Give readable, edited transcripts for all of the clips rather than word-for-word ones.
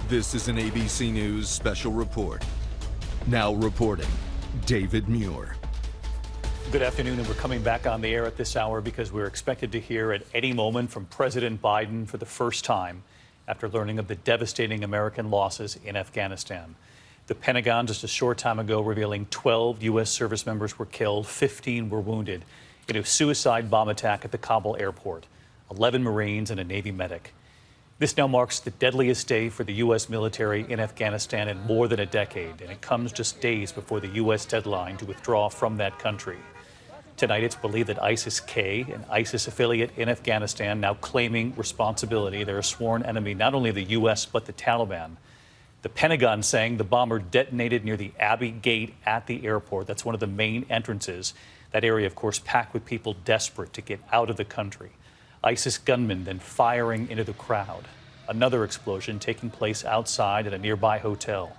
This is an ABC News special report. Now reporting, David Muir. Good afternoon, and we're coming back on the air at this hour because we're expected to hear at any moment from President Biden for the first time after learning of the devastating American losses in Afghanistan. The Pentagon just a short time ago revealing 12 U.S. service members were killed, 15 were wounded in a suicide bomb attack at the Kabul airport, 11 Marines and a Navy medic. This now marks the deadliest day for the U.S. military in Afghanistan in more than a decade, and it comes just days before the U.S. deadline to withdraw from that country. Tonight, it's believed that ISIS-K, an ISIS affiliate in Afghanistan, now claiming responsibility. They're a sworn enemy, not only of the U.S., but the Taliban. The Pentagon saying the bomber detonated near the Abbey Gate at the airport. That's one of the main entrances. That area, of course, packed with people desperate to get out of the country. ISIS gunmen then firing into the crowd. Another explosion taking place outside at a nearby hotel.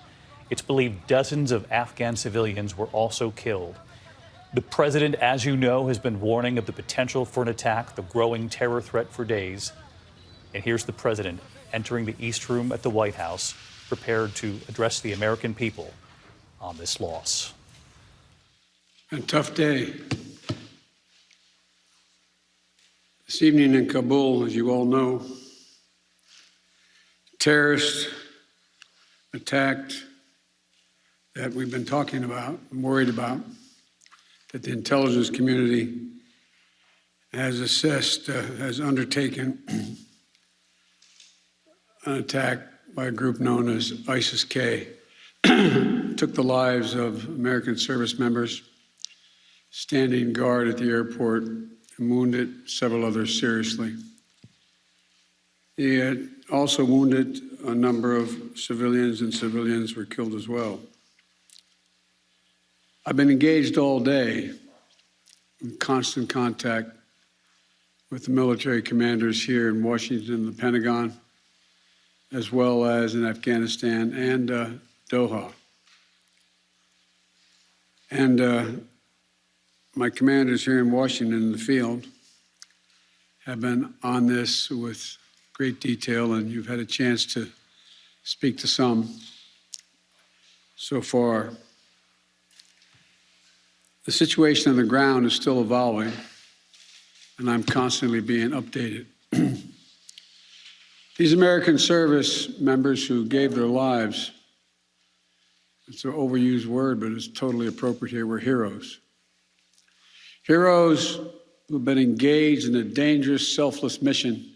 It's believed dozens of Afghan civilians were also killed. The president, as you know, has been warning of the potential for an attack, the growing terror threat for days. And here's the president entering the East Room at the White House, prepared to address the American people on this loss. A tough day. This evening in Kabul, as you all know, terrorists attacked that we've been talking about and worried about, that the intelligence community has assessed, has undertaken an attack by a group known as ISIS-K. Took the lives of American service members standing guard at the airport and wounded several others seriously. He had also wounded a number of civilians, and civilians were killed as well. I've been engaged all day in constant contact with the military commanders here in Washington, the Pentagon, as well as in Afghanistan and Doha. And my commanders here in Washington in the field have been on this with great detail, and you've had a chance to speak to some so far. The situation on the ground is still evolving, and I'm constantly being updated. These American service members who gave their lives, it's an overused word, but it's totally appropriate here, were heroes. Heroes who've been engaged in a dangerous, selfless mission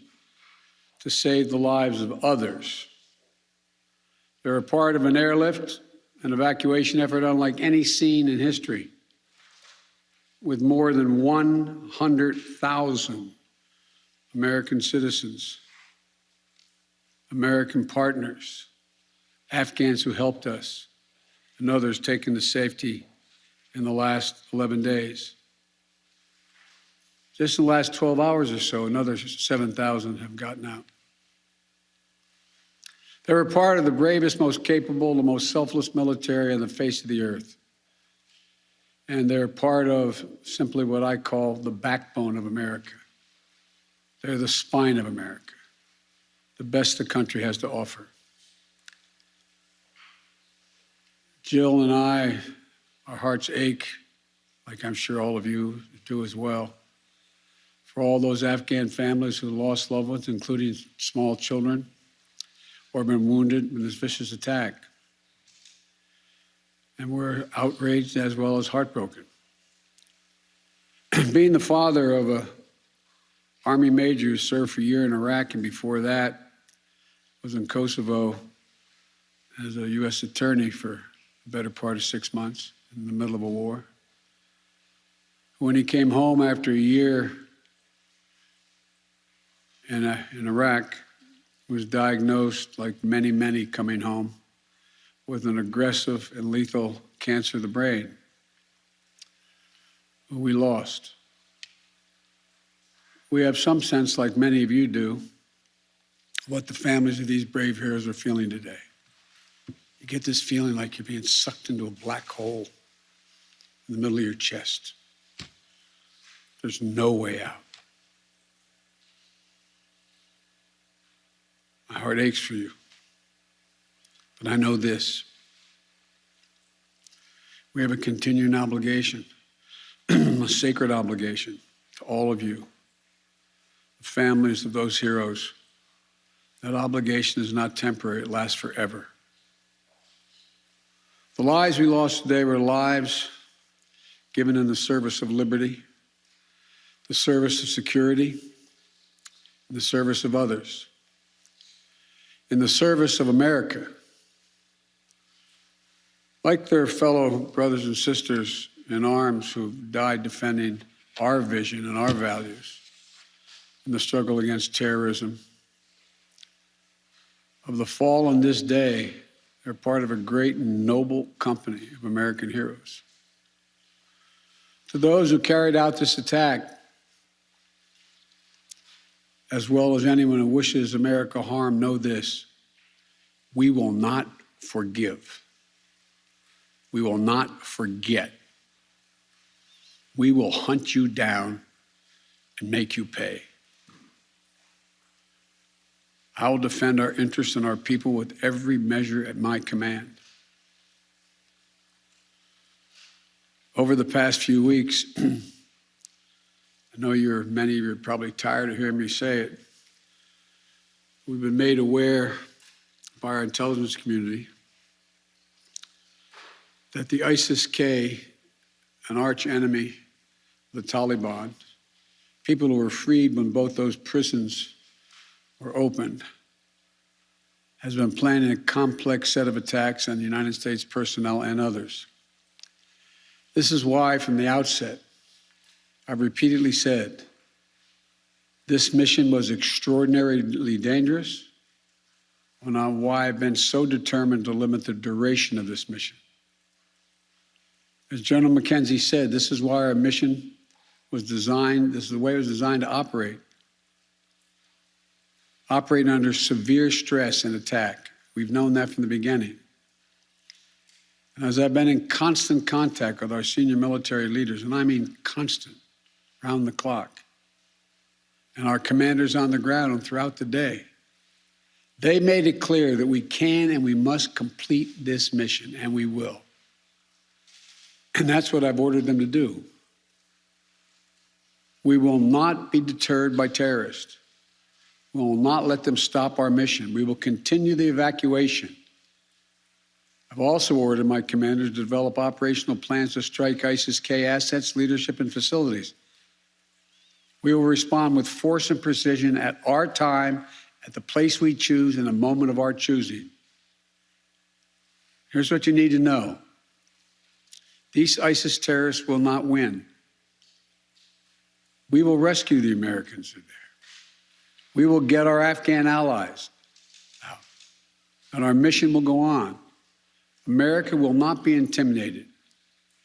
to save the lives of others. They're a part of an airlift, an evacuation effort unlike any seen in history, with more than 100,000 American citizens, American partners, Afghans who helped us, and others taken to safety in the last 11 days. Just in the last 12 hours or so, another 7,000 have gotten out. They were part of the bravest, most capable, the most selfless military on the face of the earth. And they're part of simply what I call the backbone of America. They're the spine of America, the best the country has to offer. Jill and I, our hearts ache, like I'm sure all of you do as well, for all those Afghan families who lost loved ones, including small children, or have been wounded in this vicious attack. And we're outraged as well as heartbroken. Being the father of an Army major who served for a year in Iraq, and before that was in Kosovo as a U.S. attorney for the better part of 6 months in the middle of a war. When he came home after a year in Iraq, he was diagnosed, like many, many coming home, with an aggressive and lethal cancer of the brain, who we lost. We have some sense, like many of you do, what the families of these brave heroes are feeling today. You get this feeling like you're being sucked into a black hole in the middle of your chest. There's no way out. My heart aches for you. But I know this. We have a continuing obligation, a sacred obligation to all of you, the families of those heroes. That obligation is not temporary, it lasts forever. The lives we lost today were lives given in the service of liberty, the service of security, in the service of others, in the service of America. Like their fellow brothers and sisters in arms who died defending our vision and our values in the struggle against terrorism, of the fall on this day, they're part of a great and noble company of American heroes. To those who carried out this attack, as well as anyone who wishes America harm, know this: we will not forgive. We will not forget. We will hunt you down and make you pay. I will defend our interests and our people with every measure at my command. Over the past few weeks, I know many of you are probably tired of hearing me say it. We've been made aware by our intelligence community that the ISIS-K, an arch enemy of the Taliban, people who were freed when both those prisons were opened, has been planning a complex set of attacks on United States personnel and others. This is why, from the outset, I've repeatedly said this mission was extraordinarily dangerous, and why I've been so determined to limit the duration of this mission. As General McKenzie said, this is why our mission was designed, this is the way it was designed to operate under severe stress and attack. We've known that from the beginning. And as I've been in constant contact with our senior military leaders, and I mean constant, round the clock, and our commanders on the ground and throughout the day, they made it clear that we can and we must complete this mission, and we will. And that's what I've ordered them to do. We will not be deterred by terrorists. We will not let them stop our mission. We will continue the evacuation. I've also ordered my commanders to develop operational plans to strike ISIS-K assets, leadership, and facilities. We will respond with force and precision at our time, at the place we choose, in a moment of our choosing. Here's what you need to know. These ISIS terrorists will not win. We will rescue the Americans in there. We will get our Afghan allies out, and our mission will go on. America will not be intimidated,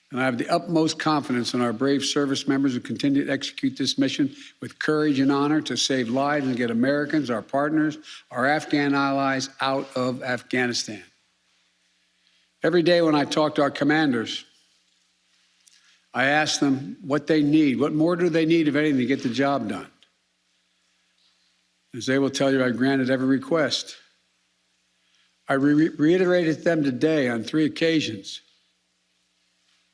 and I have the utmost confidence in our brave service members who continue to execute this mission with courage and honor to save lives and get Americans, our partners, our Afghan allies out of Afghanistan. Every day when I talk to our commanders, I ask them what they need. What more do they need, if anything, to get the job done? As they will tell you, I granted every request. I reiterated to them today on 3 occasions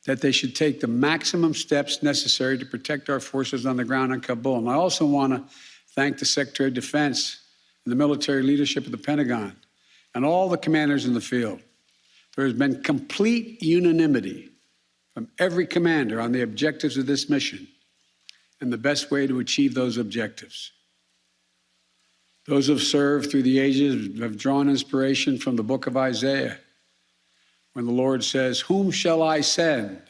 that they should take the maximum steps necessary to protect our forces on the ground in Kabul. And I also want to thank the Secretary of Defense and the military leadership of the Pentagon and all the commanders in the field. There has been complete unanimity from every commander on the objectives of this mission and the best way to achieve those objectives. Those who have served through the ages have drawn inspiration from the book of Isaiah, when the Lord says, "Whom shall I send?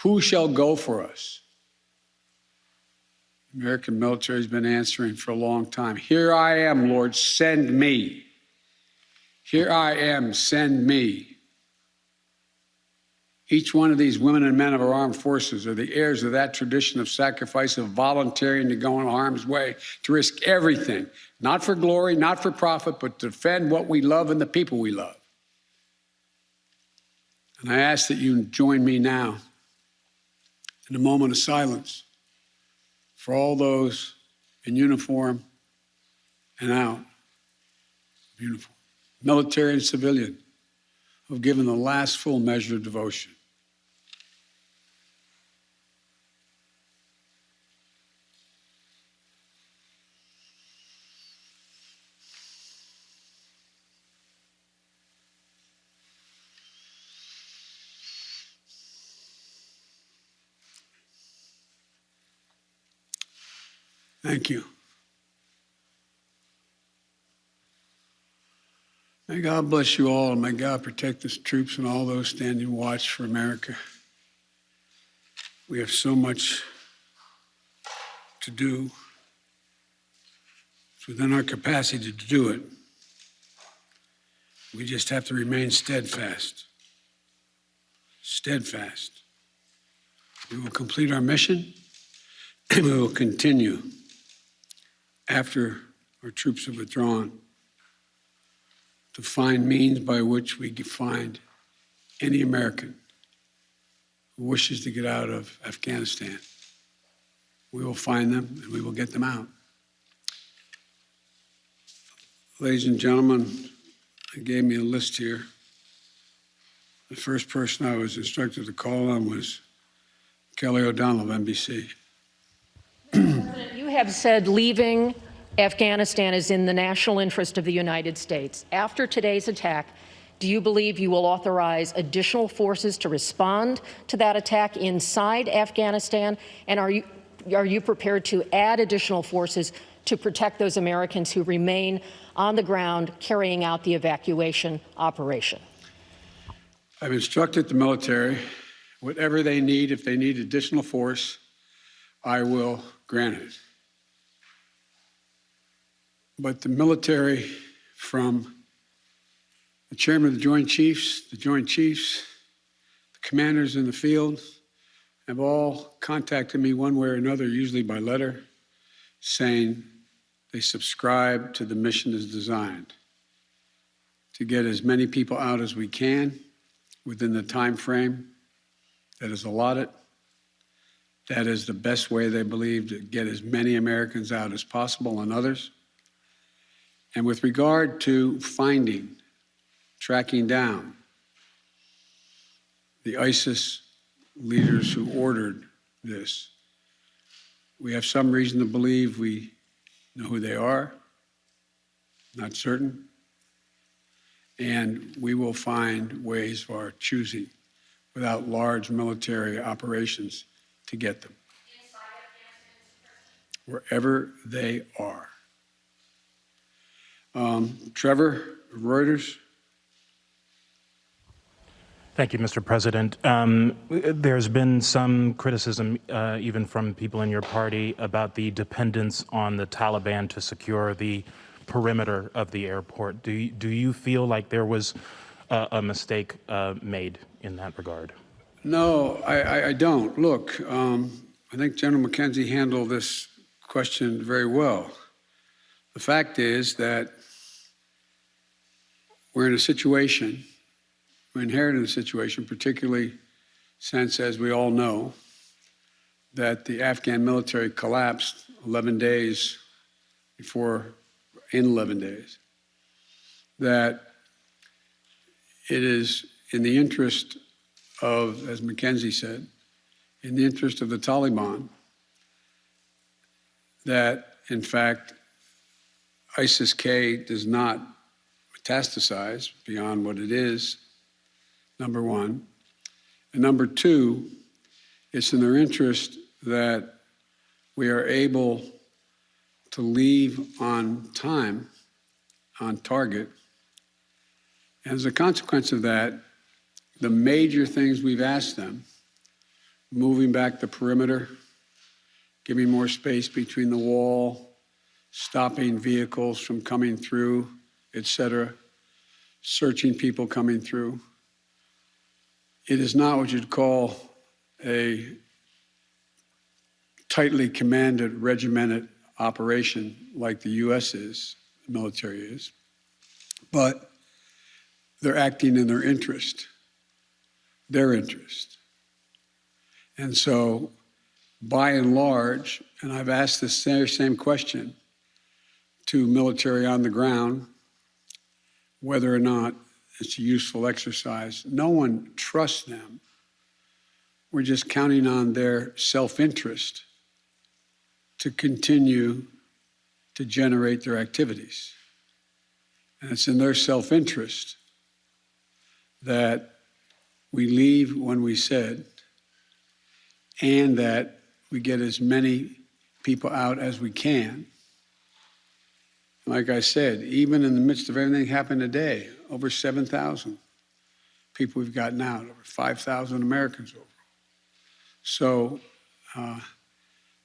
Who shall go for us?" The American military has been answering for a long time. "Here I am, Lord, send me. Here I am, send me." Each one of these women and men of our armed forces are the heirs of that tradition of sacrifice, of volunteering to go in harm's way, to risk everything, not for glory, not for profit, but to defend what we love and the people we love. And I ask that you join me now in a moment of silence for all those in uniform and out of uniform. military and civilian, who have given the last full measure of devotion. Thank you. May God bless you all, and may God protect the troops and all those standing watch for America. We have so much to do. It's within our capacity to do it. We just have to remain steadfast. Steadfast. We will complete our mission, and we will continue after our troops have withdrawn to find means by which we can find any American who wishes to get out of Afghanistan. We will find them and we will get them out. Ladies and gentlemen, they gave me a list here. The first person I was instructed to call on was Kelly O'Donnell of NBC. You have said leaving Afghanistan is in the national interest of the United States. After today's attack, do you believe you will authorize additional forces to respond to that attack inside Afghanistan? And are you prepared to add additional forces to protect those Americans who remain on the ground carrying out the evacuation operation? I've instructed the military, whatever they need, if they need additional force, I will grant it. But the military, from the chairman of the Joint Chiefs, the commanders in the field, have all contacted me one way or another, usually by letter, saying they subscribe to the mission as designed to get as many people out as we can within the time frame that is allotted. That is the best way they believe to get as many Americans out as possible and others. And with regard to finding, tracking down the ISIS leaders who ordered this, we have some reason to believe we know who they are, not certain, and we will find ways of our choosing without large military operations to get them wherever they are. Trevor, Reuters. Thank you, Mr. President. There's been some criticism, even from people in your party, about the dependence on the Taliban to secure the perimeter of the airport. Do you feel like there was a mistake made in that regard? No, I don't. Look, I think General McKenzie handled this question very well. The fact is that we're in a situation, we inherited a situation, particularly since, as we all know, that the Afghan military collapsed 11 days before, in 11 days, that it is in the interest of, as McKenzie said, in the interest of the Taliban, that, in fact, ISIS-K does not metastasize beyond what it is, number one. And number two, it's in their interest that we are able to leave on time, on target. And as a consequence of that, the major things we've asked them, moving back the perimeter, giving more space between the wall, stopping vehicles from coming through, et cetera, searching people coming through. It is not what you'd call a tightly commanded, regimented operation like the U.S. is, the military is, but they're acting in their interest. Their interest. And so, by and large, and I've asked this same question to military on the ground, whether or not it's a useful exercise. No one trusts them. We're just counting on their self-interest to continue to generate their activities. And it's in their self-interest that we leave when we said, and that we get as many people out as we can. Like I said, even in the midst of everything happened today, over 7,000 people we've gotten out, over 5,000 Americans over. So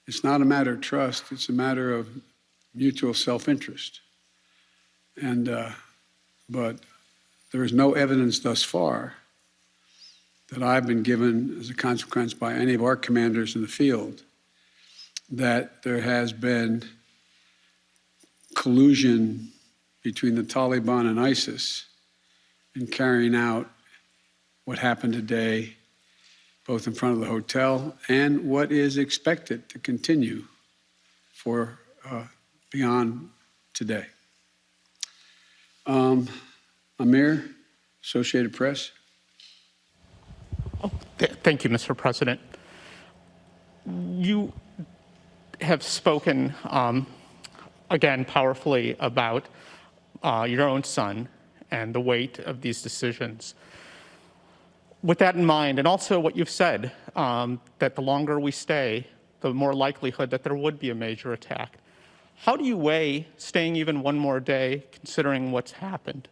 it's not a matter of trust, it's a matter of mutual self-interest. But there is no evidence thus far that I've been given as a consequence by any of our commanders in the field that there has been collusion between the Taliban and ISIS in carrying out what happened today, both in front of the hotel and what is expected to continue for beyond today. Amir, Associated Press. Thank you, Mr. President. You have spoken, again, powerfully about your own son and the weight of these decisions. With that in mind, and also what you've said, that the longer we stay, the more likelihood that there would be a major attack. How do you weigh staying even one more day, considering what's happened?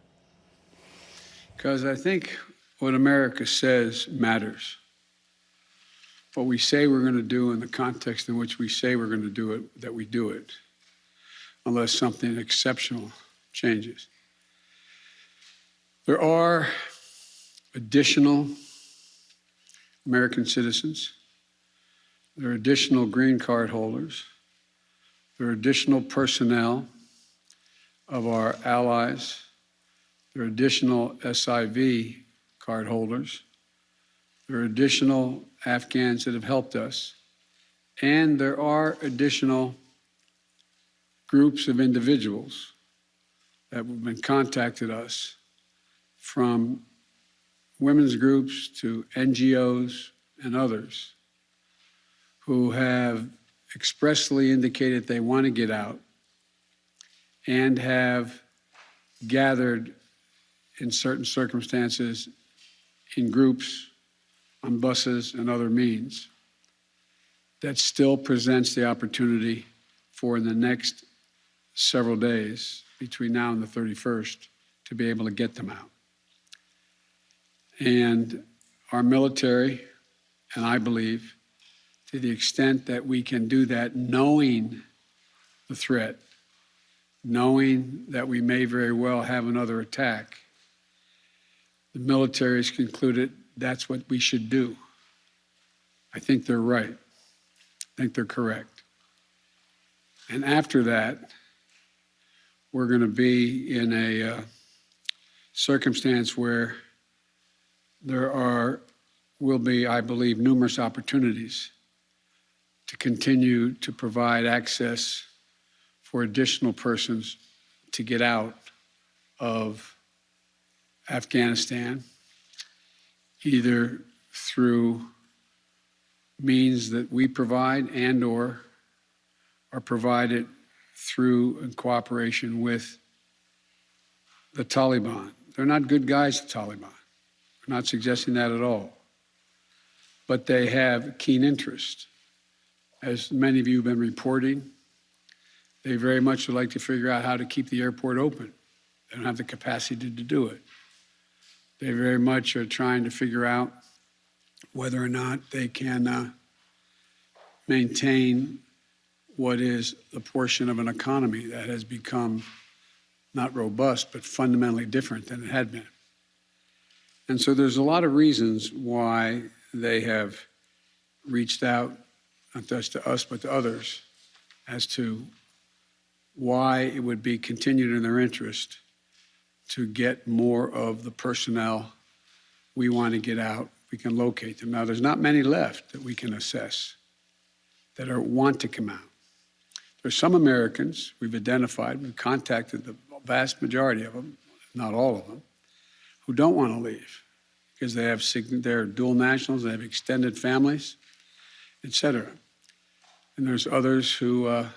Because I think what America says matters. What we say we're going to do in the context in which we say we're going to do it, that we do it, unless something exceptional changes. There are additional American citizens. There are additional green card holders. There are additional personnel of our allies. There are additional SIV card holders. There are additional Afghans that have helped us. And there are additional groups of individuals that have been contacted us, from women's groups to NGOs and others, who have expressly indicated they want to get out and have gathered in certain circumstances in groups, on buses and other means. That still presents the opportunity for the next several days between now and the 31st to be able to get them out. And our military, and I believe, to the extent that we can do that, knowing the threat, knowing that we may very well have another attack, the military has concluded that's what we should do. I think they're right. I think they're correct. And after that, we're going to be in a circumstance where there will be, I believe, numerous opportunities to continue to provide access for additional persons to get out of Afghanistan, either through means that we provide and or are provided through in cooperation with the Taliban. They're not good guys, the Taliban. I'm not suggesting that at all. But they have keen interest. As many of you have been reporting, they very much would like to figure out how to keep the airport open. They don't have the capacity to do it. They very much are trying to figure out whether or not they can maintain what is a portion of an economy that has become not robust, but fundamentally different than it had been. And so there's a lot of reasons why they have reached out, not just to us, but to others, as to why it would be continued in their interest to get more of the personnel we want to get out. We can locate them. Now, there's not many left that we can assess that want to come out. There's some Americans we've identified, we've contacted the vast majority of them, not all of them, who don't want to leave because they're dual nationals, they have extended families, et cetera. And there's others who are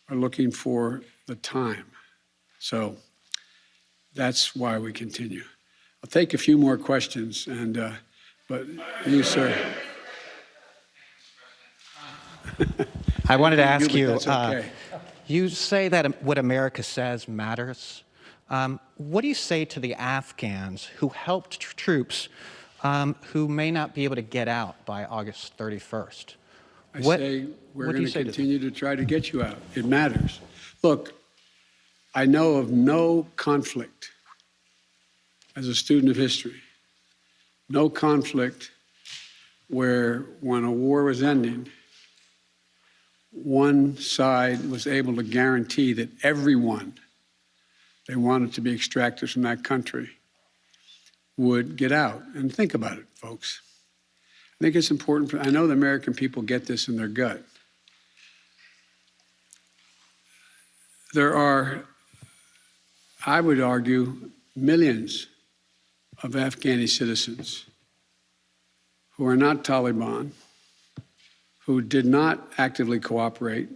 looking for the time. So that's why we continue. I'll take a few more questions, but you, sir. I wanted to ask you, That's okay. you say that what America says matters. What do you say to the Afghans who helped troops who may not be able to get out by August 31st? I say we're going to continue to try to get you out. It matters. Look, I know of no conflict as a student of history, no conflict where when a war was ending, one side was able to guarantee that everyone they wanted to be extracted from that country would get out. And think about it, folks. I think it's important. I know the American people get this in their gut. There are, I would argue, millions of Afghani citizens who are not Taliban, who did not actively cooperate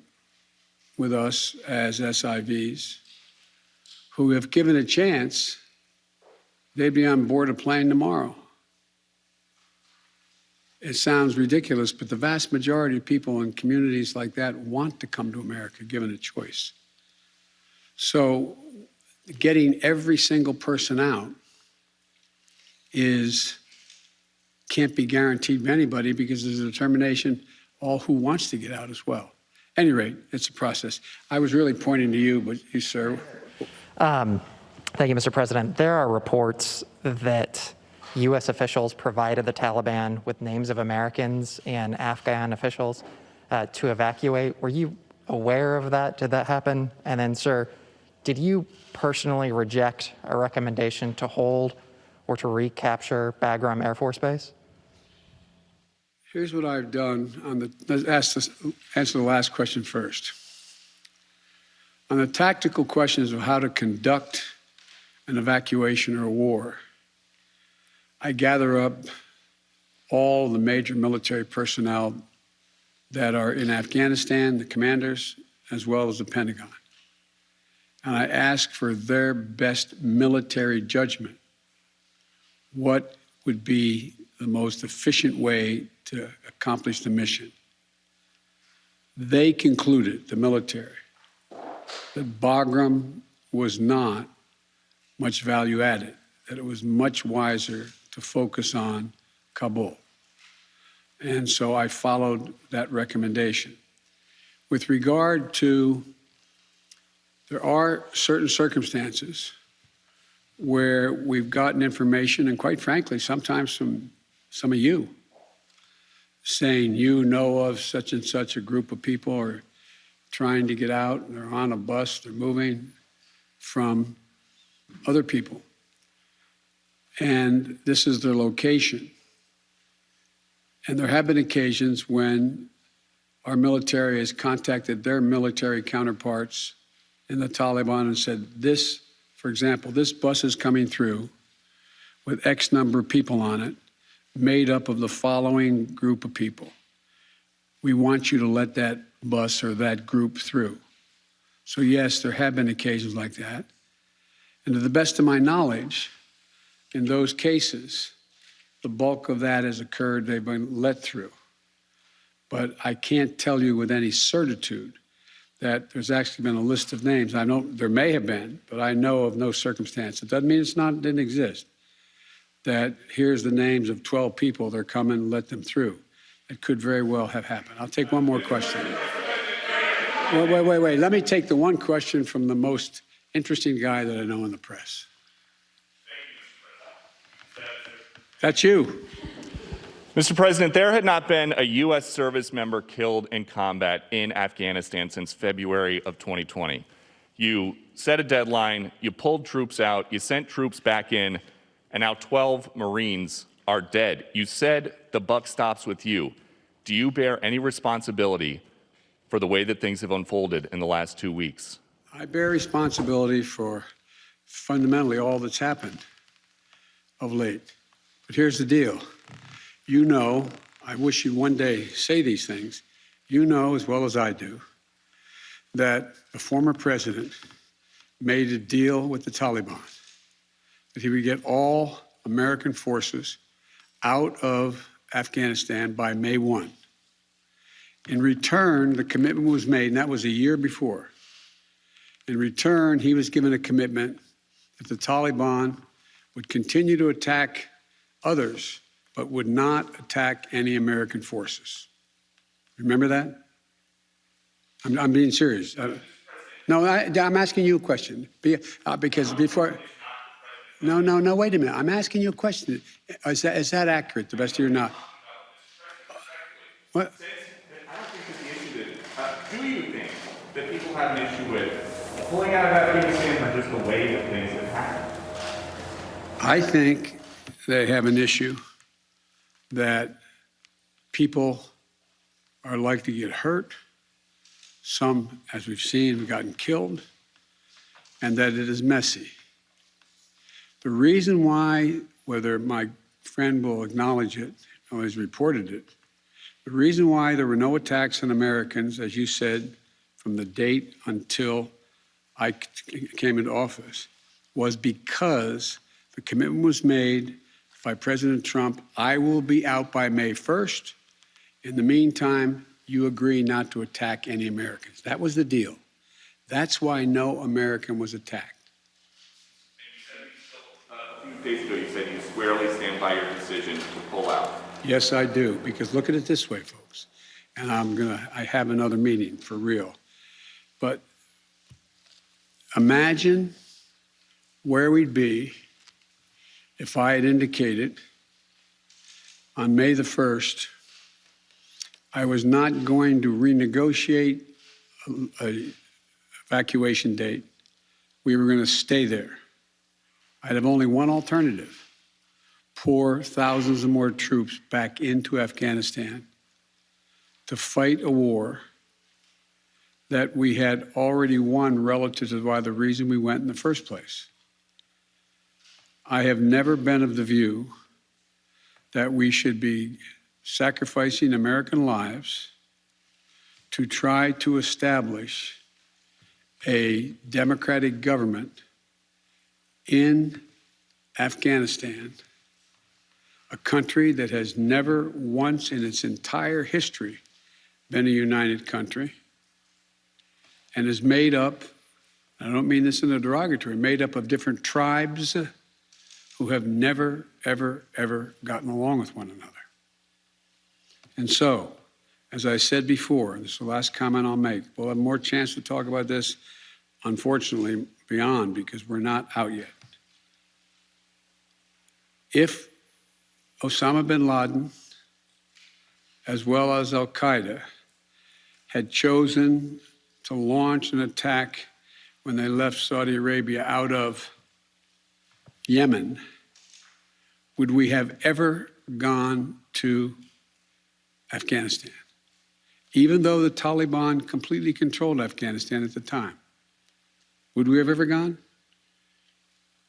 with us as SIVs, who, if given a chance, they'd be on board a plane tomorrow. It sounds ridiculous, but the vast majority of people in communities like that want to come to America, given a choice. So getting every single person out can't be guaranteed by anybody because there's a determination all who wants to get out as well. At any rate, it's a process. I was really pointing to you, but you, sir. Thank you, Mr. President. There are reports that U.S. officials provided the Taliban with names of Americans and Afghan officials to evacuate. Were you aware of that? Did that happen? And then, sir, did you personally reject a recommendation to hold or to recapture Bagram Air Force Base? Here's what I've done let's answer the last question first. On the tactical questions of how to conduct an evacuation or a war, I gather up all the major military personnel that are in Afghanistan, the commanders, as well as the Pentagon. And I ask for their best military judgment. What would be the most efficient way to accomplish the mission? They concluded, the military, that Bagram was not much value added, that it was much wiser to focus on Kabul. And so I followed that recommendation. With regard to, there are certain circumstances where we've gotten information, and quite frankly, sometimes from some of you, saying you know of such and such a group of people are trying to get out, and they're on a bus, they're moving from other people. And this is their location. And there have been occasions when our military has contacted their military counterparts in the Taliban and said, this, for example, this bus is coming through with X number of people on it, made up of the following group of people. We want you to let that bus or that group through. So yes, there have been occasions like that. And to the best of my knowledge, in those cases, the bulk of that has occurred, they've been let through. But I can't tell you with any certitude that there's actually been a list of names. I know there may have been, but I know of no circumstance. It doesn't mean it didn't exist. That here's the names of 12 people, they're coming, let them through. It could very well have happened. I'll take one more question. Wait. Let me take the one question from the most interesting guy that I know in the press. That's you. Mr. President, there had not been a U.S. service member killed in combat in Afghanistan since February of 2020. You set a deadline, you pulled troops out, you sent troops back in, and now 12 Marines are dead. You said the buck stops with you. Do you bear any responsibility for the way that things have unfolded in the last 2 weeks? I bear responsibility for fundamentally all that's happened of late. But here's the deal. You know, I wish you'd one day say these things. You know as well as I do that the former president made a deal with the Taliban that he would get all American forces out of Afghanistan by May 1. In return, the commitment was made, and that was a year before. In return, he was given a commitment that the Taliban would continue to attack others, but would not attack any American forces. Remember that? I'm being serious. No, I'm asking you a question. Because before... No, wait a minute. I'm asking you a question. Is that accurate, the best of your knowledge? What? I don't think that the issue that, do you think that people have an issue with pulling out of Afghanistan or just the way that things have happened? I think they have an issue that people are likely to get hurt. Some, as we've seen, have gotten killed, and that it is messy. The reason why, whether my friend will acknowledge it or has reported it, the reason why there were no attacks on Americans, as you said, from the date until I came into office, was because the commitment was made by President Trump, I will be out by May 1st. In the meantime, you agree not to attack any Americans. That was the deal. That's why no American was attacked. A few days ago, you said you squarely stand by your decision to pull out. Yes, I do, because look at it this way, folks, and I have another meeting for real. But imagine where we'd be if I had indicated on May the 1st I was not going to renegotiate an evacuation date. We were going to stay there. I'd have only one alternative: pour thousands of more troops back into Afghanistan to fight a war that we had already won relative to why the reason we went in the first place. I have never been of the view that we should be sacrificing American lives to try to establish a democratic government in Afghanistan, a country that has never once in its entire history been a united country and is made up, I don't mean this in a derogatory, made up of different tribes who have never, ever, ever gotten along with one another. And so, as I said before, and this is the last comment I'll make, we'll have more chance to talk about this, unfortunately, beyond, because we're not out yet. If Osama bin Laden, as well as al-Qaeda, had chosen to launch an attack when they left Saudi Arabia out of Yemen, would we have ever gone to Afghanistan? Even though the Taliban completely controlled Afghanistan at the time, would we have ever gone?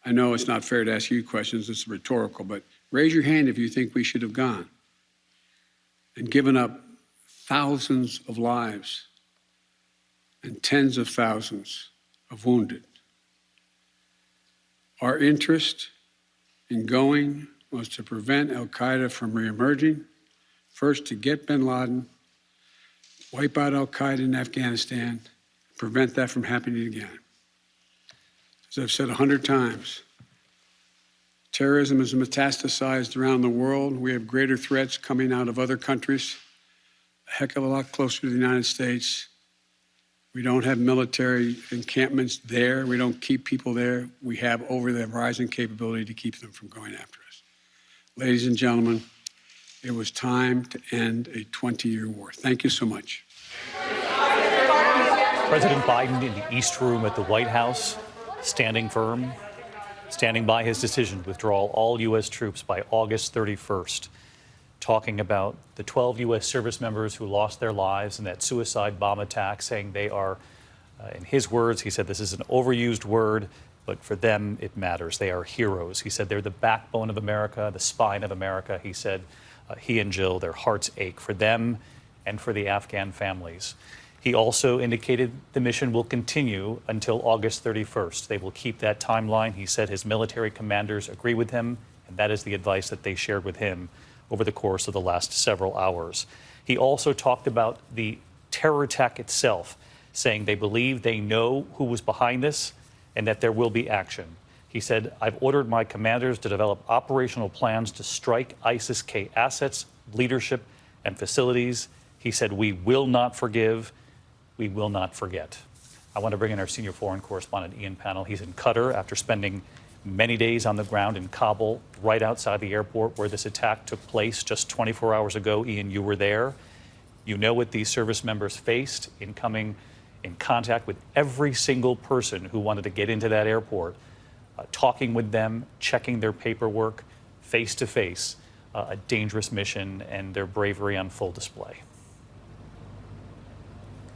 I know it's not fair to ask you questions, it's rhetorical, but raise your hand if you think we should have gone and given up thousands of lives and tens of thousands of wounded. Our interest in going was to prevent al-Qaeda from reemerging, first to get bin Laden, wipe out al-Qaeda in Afghanistan, prevent that from happening again. As I've said 100 times, terrorism is metastasized around the world. We have greater threats coming out of other countries, a heck of a lot closer to the United States. We don't have military encampments there. We don't keep people there. We have over-the-horizon capability to keep them from going after us. Ladies and gentlemen, it was time to end a 20-year war. Thank you so much. President Biden in the East Room at the White House, standing firm, standing by his decision to withdraw all U.S. troops by August 31st, talking about the 12 U.S. service members who lost their lives in that suicide bomb attack, saying they are, in his words, he said this is an overused word, but for them, it matters. They are heroes. He said they're the backbone of America, the spine of America. He said he and Jill, their hearts ache for them and for the Afghan families. He also indicated the mission will continue until August 31st. They will keep that timeline. He said his military commanders agree with him, and that is the advice that they shared with him over the course of the last several hours. He also talked about the terror attack itself, saying they believe they know who was behind this and that there will be action. He said, I've ordered my commanders to develop operational plans to strike ISIS-K assets, leadership, and facilities. He said, we will not forgive, we will not forget. I want to bring in our senior foreign correspondent, Ian Pannell. He's in Qatar after spending many days on the ground in Kabul, right outside the airport where this attack took place just 24 hours ago. Ian, you were there. You know what these service members faced in coming in contact with every single person who wanted to get into that airport, talking with them, checking their paperwork face to face, a dangerous mission, and their bravery on full display.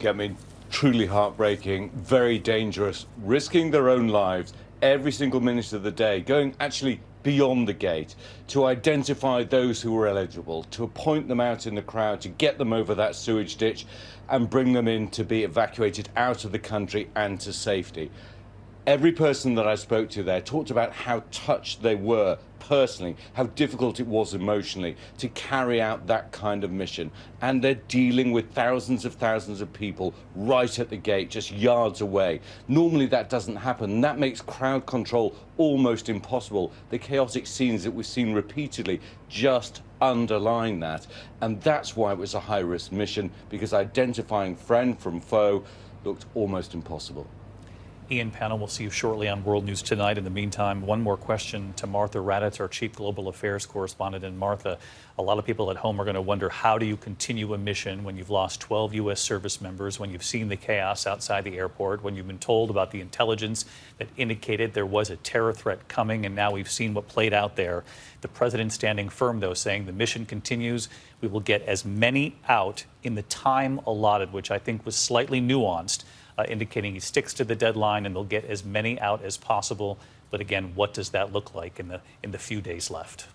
I mean, truly heartbreaking, very dangerous, risking their own lives every single minute of the day, going actually beyond the gate to identify those who were eligible, to point them out in the crowd, to get them over that sewage ditch and bring them in to be evacuated out of the country and to safety. Every person that I spoke to there talked about how touched they were personally, how difficult it was emotionally to carry out that kind of mission. And they're dealing with thousands of people right at the gate, just yards away. Normally that doesn't happen, and that makes crowd control almost impossible. The chaotic scenes that we've seen repeatedly just underline that. And that's why it was a high-risk mission, because identifying friend from foe looked almost impossible. Ian Pannell, we'll see you shortly on World News Tonight. In the meantime, one more question to Martha Raddatz, our Chief Global Affairs Correspondent. And Martha, a lot of people at home are going to wonder, how do you continue a mission when you've lost 12 U.S. service members, when you've seen the chaos outside the airport, when you've been told about the intelligence that indicated there was a terror threat coming, and now we've seen what played out there. The president standing firm, though, saying the mission continues. We will get as many out in the time allotted, which I think was slightly nuanced, indicating he sticks to the deadline and they'll get as many out as possible. But again, what does that look like in the few days left?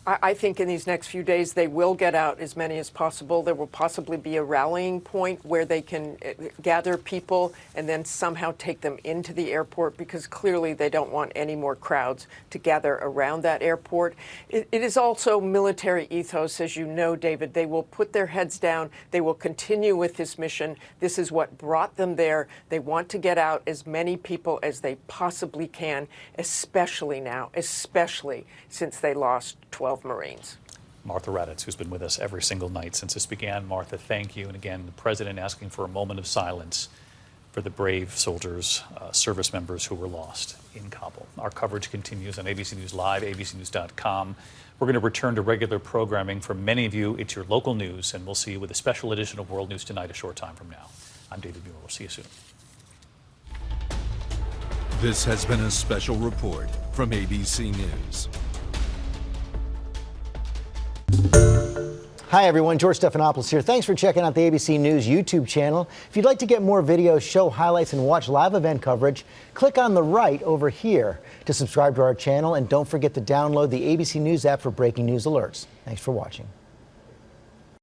I think in these next few days they will get out as many as possible. There will possibly be a rallying point where they can gather people and then somehow take them into the airport, because clearly they don't want any more crowds to gather around that airport. It is also military ethos, as you know, David. They will put their heads down. They will continue with this mission. This is what brought them there. They want to get out as many people as they possibly can, especially now, especially since they lost 12 Marines. Martha Raddatz, who's been with us every single night since this began. Martha, thank you. And again, the president asking for a moment of silence for the brave soldiers, service members who were lost in Kabul. Our coverage continues on ABC News Live, abcnews.com. We're going to return to regular programming. For many of you, it's your local news, and we'll see you with a special edition of World News Tonight a short time from now. I'm David Muir. We'll see you soon. This has been a special report from ABC News. Hi everyone, George Stephanopoulos here. Thanks for checking out the ABC News YouTube channel. If you'd like to get more videos, show highlights, and watch live event coverage, click on the right over here to subscribe to our channel, and don't forget to download the ABC News app for breaking news alerts. Thanks for watching.